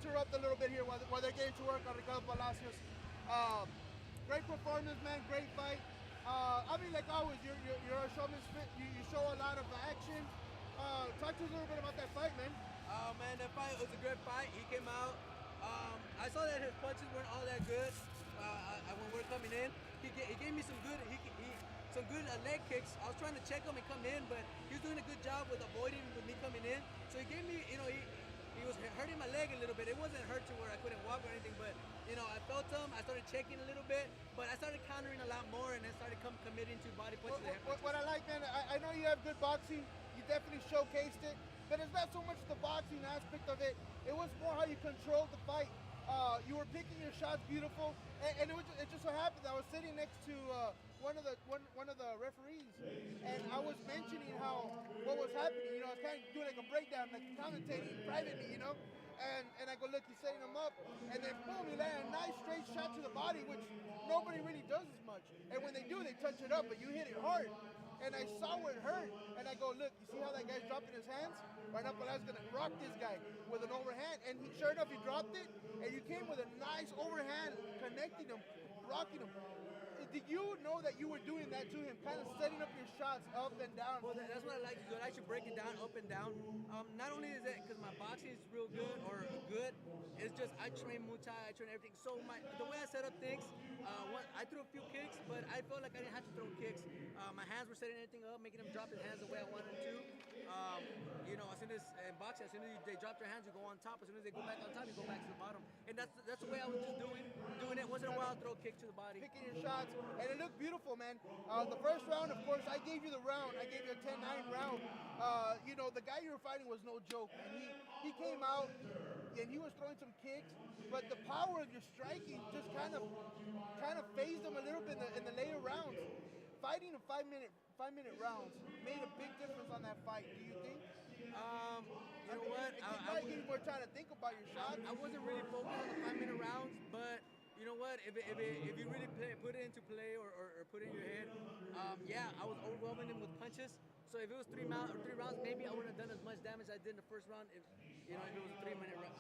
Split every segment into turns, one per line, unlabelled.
interrupt a little bit here while they're getting to work on Ricardo Palacios. Great performance, man. Great fight. I mean, like always, you're a showman's fit. You show a lot of action. Talk to us a little bit about that fight, man.
Man, that fight was a good fight. He came out. I saw that his punches weren't all that good. When we were coming in, he gave me some good leg kicks. I was trying to check him and come in, but he was doing a good job with avoiding with me coming in. So he gave me, he was hurting my leg a little bit. It wasn't hurt to where I couldn't walk or anything, but I felt him. I started checking a little bit, but I started countering a lot more, and then started committing to body punches.
What I like, man, I know you have good boxing. You definitely showcased it, but it's not so much the boxing aspect of it. It was more how you controlled the fight. You were picking your shots beautiful, and it just so happened that I was sitting next to one of the referees, and I was mentioning what was happening. I was kind of doing like a breakdown, like commentating privately, and I go, look, he's setting him up, and then boom, he landed a nice straight shot to the body, which nobody really does as much. And when they do, they touch it up, but you hit it hard. And I saw where it hurt, and I go, look, you see how that guy's dropping his hands? Right now, Palacios gonna rock this guy with an overhand, and sure enough, he dropped it, and you came with a nice overhand, connecting him, rocking him. Did you know that you were doing that to him, kind of setting up your shots up and down?
Well, that's what I like to do. I like to break it down, up and down. Not only is it because my boxing is real good or good, it's just I train Muay Thai, I train everything. So the way I set up things, I threw a few kicks, but I felt like I didn't have to throw kicks. My hands were setting everything up, making them drop his hands the way I wanted to. As soon as in boxing, as soon as they drop their hands, you go on top. As soon as they go back on top, you go back to the bottom. And that's the way I was just doing it. Once in a while, I'll throw a kick to the body.
Picking your shots, and it looked beautiful, man. The first round, of course, I gave you the round. I gave you a 10-9 round. The guy you were fighting was no joke, and he came out and he was throwing some kicks, but the power of your striking just kind of phased him a little bit in the later rounds. Fighting in 5-minute rounds made a big difference on that fight. Do you think?
You know what?
I think you were trying to think about your shot.
I wasn't really focused on the 5-minute rounds, but you know what? If you really put it into play or put it in your head, I was overwhelming him with punches. So if it was three rounds, maybe I wouldn't have done as much damage as I did in the first round. If it was a 3-minute round.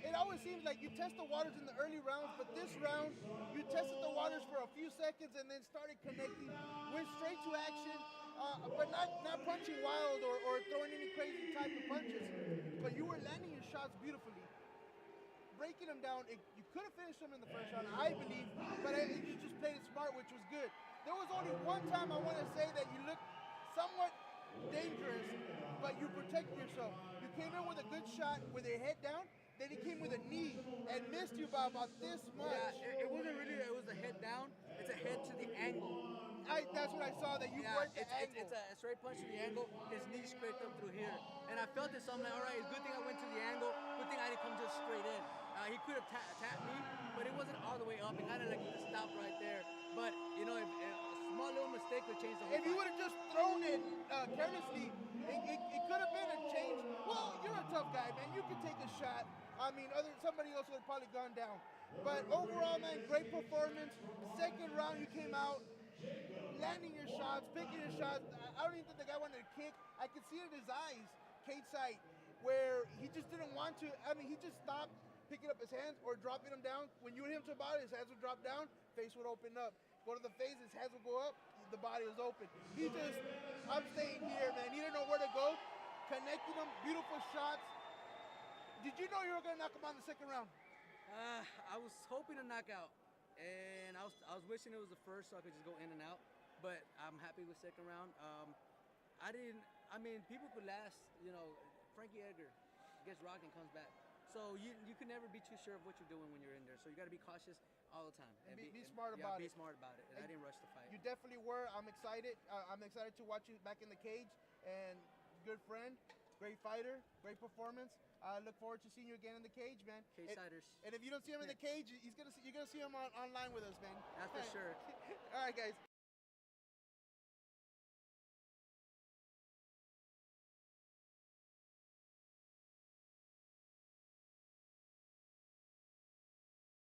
It always seems like you test the waters in the early rounds, but this round you tested the waters for a few seconds and then started connecting, went straight to action, but not punching wild or throwing any crazy type of punches. But you were landing your shots beautifully, breaking them down. You could have finished them in the first round, I believe, but you just played it smart, which was good. There was only one time I want to say that you looked somewhat dangerous, but you protected yourself. You came in with a good shot with your head down, then he came with a knee and missed you by about this much.
Yeah, it wasn't really, it was a head down, it's a head to the angle.
That's what I saw, that you worked the angle.
It's a straight punch to the angle, his knee scraped up through here. And I felt it, so I'm like, all right, good thing I went to the angle, good thing I didn't come just straight in. He could have tapped me, but it wasn't all the way up. It kind of like stopped right there. But, if a small little mistake would change the whole
If you would have just thrown it carelessly, it could have been a change. Well, you're a tough guy, man. You could take a shot. I mean, somebody else would have probably gone down. But overall, man, great performance. Second round, you came out landing your shots, picking your shots. I don't even think the guy wanted to kick. I could see it in his eyes, Kate's sight, where he just didn't want to. I mean, he just stopped picking up his hands or dropping them down. When you hit him to the body, his hands would drop down, face would open up. Go to the face, his hands would go up, the body was open. I'm staying here, man. He didn't know where to go. Connecting them, beautiful shots. Did you know you were going to knock him out in the second round?
I was hoping to knock out, and I was wishing it was the first so I could just go in and out. But I'm happy with second round. People could last. Frankie Edgar gets rocked and comes back. So you can never be too sure of what you're doing when you're in there. So you got to be cautious all the time.
And be smart about it.
Be smart about it. And I didn't rush the fight.
You definitely were. I'm excited. I'm excited to watch you back in the cage. And good friend, great fighter, great performance. I look forward to seeing you again in the cage, man.
Cage-siders.
And if you don't see him in the cage, you're gonna see him online with us, man.
That's for sure.
All right, guys.